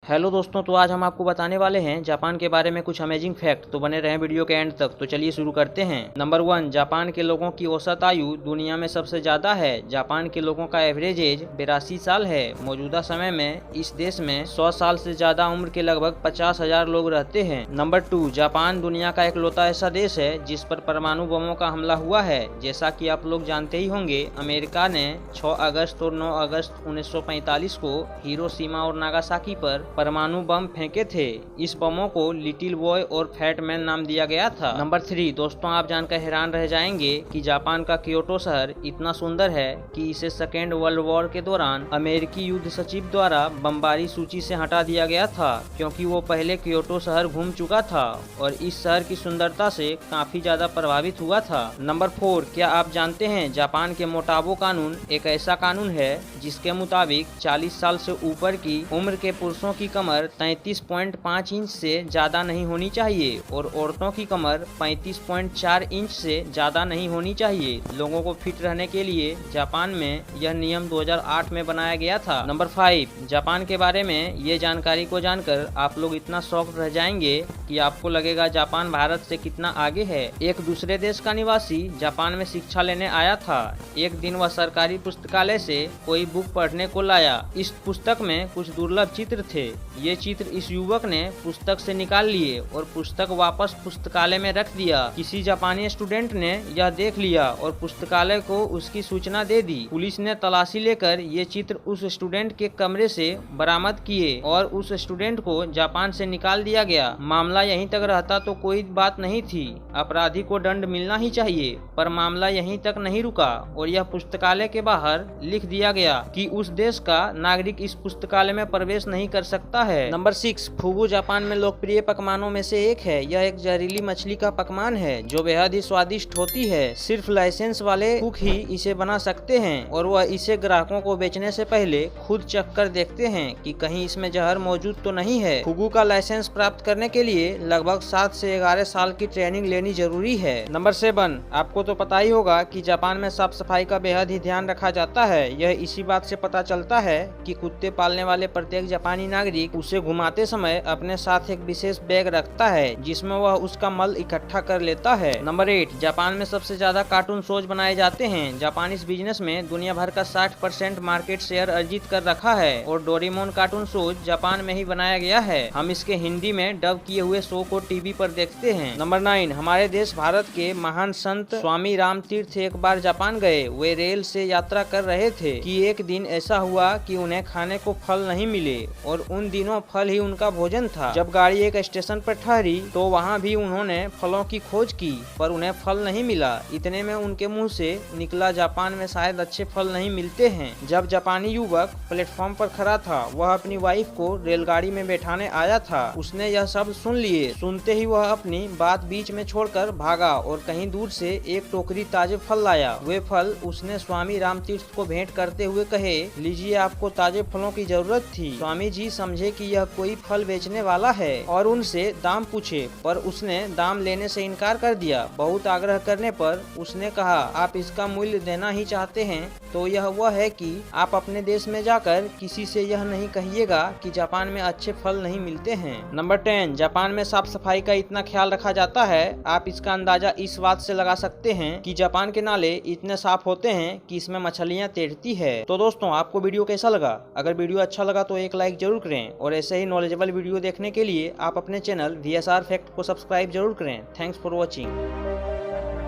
Hello दोस्तों, तो आज हम आपको बताने वाले हैं जापान के बारे में कुछ अमेजिंग फैक्ट। तो बने रहें वीडियो के एंड तक। तो चलिए शुरू करते हैं। नंबर 1, जापान के लोगों की औसत आयु दुनिया में सबसे ज्यादा है। जापान के लोगों का एवरेज एज 82 साल है। मौजूदा समय में इस देश में 100 साल से ज्यादा उम्र के लगभग 50,000 लोग रहते हैं। नंबर 2, जापान दुनिया का इकलौता ऐसा देश है जिस पर परमाणु बमों का हमला हुआ है। जैसा कि आप लोग जानते ही होंगे, अमेरिका ने 6 अगस्त और 9 अगस्त 1945 को हिरोशिमा और नागासाकी पर परमाणु बम फेंके थे। इस बमों को लिटिल बॉय और फैट मैन नाम दिया गया था। नंबर 3, दोस्तों आप जानकर हैरान रह जाएंगे कि जापान का क्योटो शहर इतना सुंदर है कि इसे सेकेंड वर्ल्ड वॉर के दौरान अमेरिकी युद्ध सचिव द्वारा बमबारी सूची से हटा दिया गया था, क्योंकि वो पहले क्योटो शहर घूम चुका था और इस शहर की सुंदरता से काफी ज्यादा प्रभावित हुआ था। नंबर 4, क्या आप जानते हैं जापान के मोटाबो कानून एक ऐसा कानून है जिसके मुताबिक 40 साल से ऊपर की उम्र के पुरुषों की कमर 33.5 इंच से ज्यादा नहीं होनी चाहिए और औरतों की कमर 35.4 इंच से ज्यादा नहीं होनी चाहिए। लोगों को फिट रहने के लिए जापान में यह नियम 2008 में बनाया गया था। नंबर 5, जापान के बारे में ये जानकारी को जानकर आप लोग इतना शॉक्ड रह जाएंगे कि आपको लगेगा जापान भारत से कितना आगे है। एक दूसरे देश का निवासी जापान में शिक्षा लेने आया था। एक दिन वह सरकारी पुस्तकालय से कोई बुक पढ़ने को लाया। इस पुस्तक में कुछ दुर्लभ चित्र थे। ये चित्र इस युवक ने पुस्तक से निकाल लिए और पुस्तक वापस पुस्तकालय में रख दिया। किसी जापानी स्टूडेंट ने यह देख लिया और पुस्तकालय को उसकी सूचना दे दी। पुलिस ने तलाशी लेकर ये चित्र उस स्टूडेंट के कमरे से बरामद किए और उस स्टूडेंट को जापान से निकाल दिया गया। मामला यहीं तक रहता तो कोई बात नहीं थी, अपराधी को दंड मिलना ही चाहिए, पर मामला यहीं तक नहीं रुका और यह पुस्तकालय के बाहर लिख दिया गया कि उस देश का नागरिक इस पुस्तकालय में प्रवेश नहीं कर सकता है। नंबर 6, फुगु जापान में लोकप्रिय पकवानों में से एक है। यह एक जहरीली मछली का पकवान है जो बेहद ही स्वादिष्ट होती है। सिर्फ लाइसेंस वाले कुक ही इसे बना सकते हैं और वह इसे ग्राहकों को बेचने से पहले खुद चख कर देखते हैं कि कहीं इसमें जहर मौजूद तो नहीं है। फुगु का लाइसेंस प्राप्त करने के लिए लगभग 7 से 11 साल की ट्रेनिंग लेनी जरूरी है। नंबर 7, आपको तो पता ही होगा कि जापान में साफ सफाई का बेहद ही ध्यान रखा जाता है। यह इसी बात से पता चलता है कि कुत्ते पालने वाले प्रत्येक जापानी नागरिक उसे घुमाते समय अपने साथ एक विशेष बैग रखता है जिसमें वह उसका मल इकट्ठा कर लेता है। नंबर 8, जापान में सबसे ज्यादा कार्टून शोज बनाए जाते हैं। जापान इस बिजनेस में दुनिया भर का 60% मार्केट शेयर अर्जित कर रखा है और डोरेमोन कार्टून शोज जापान में ही बनाया गया है। हम इसके हिंदी में डब किए हुए शो को टीवी पर देखते हैं। नंबर 9, हमारे देश भारत के महान संत स्वामी राम तीर्थ एक बार जापान गए। वे रेल से यात्रा कर रहे थे कि एक दिन ऐसा हुआ कि उन्हें खाने को फल नहीं मिले और उन दिनों फल ही उनका भोजन था। जब गाड़ी एक स्टेशन पर ठहरी तो वहाँ भी उन्होंने फलों की खोज की, पर उन्हें फल नहीं मिला। इतने में उनके मुंह से निकला, जापान में शायद अच्छे फल नहीं मिलते हैं। जब जापानी युवक प्लेटफॉर्म पर खड़ा था, वह अपनी वाइफ को रेलगाड़ी में बैठाने आया था। उसने यह सब सुन लिए। सुनते ही वह अपनी बात बीच में छोड़कर भागा और कहीं दूर से एक टोकरी ताजे फल लाया। वे फल उसने स्वामी रामतीर्थ को भेंट करते हुए कहे, लीजिए, आपको ताजे फलों की जरूरत थी। स्वामी जी समझे कि यह कोई फल बेचने वाला है और उनसे दाम पूछे, पर उसने दाम लेने से इनकार कर दिया। बहुत आग्रह करने पर उसने कहा, आप इसका मूल्य देना ही चाहते हैं तो यह वह है कि आप अपने देश में जाकर किसी से यह नहीं कहिएगा कि जापान में अच्छे फल नहीं मिलते हैं। नंबर 10, जापान में साफ सफाई का इतना ख्याल रखा जाता है। आप इसका अंदाजा इस बात से लगा सकते हैं कि जापान के नाले इतने साफ होते हैं कि इसमें मछलियाँ तैरती है। तो दोस्तों, आपको वीडियो कैसा लगा? अगर वीडियो अच्छा लगा तो एक लाइक जरूर करें और ऐसे ही नॉलेजेबल वीडियो देखने के लिए आप अपने चैनल VSR फैक्ट को सब्सक्राइब जरूर करें। Thanks for watching.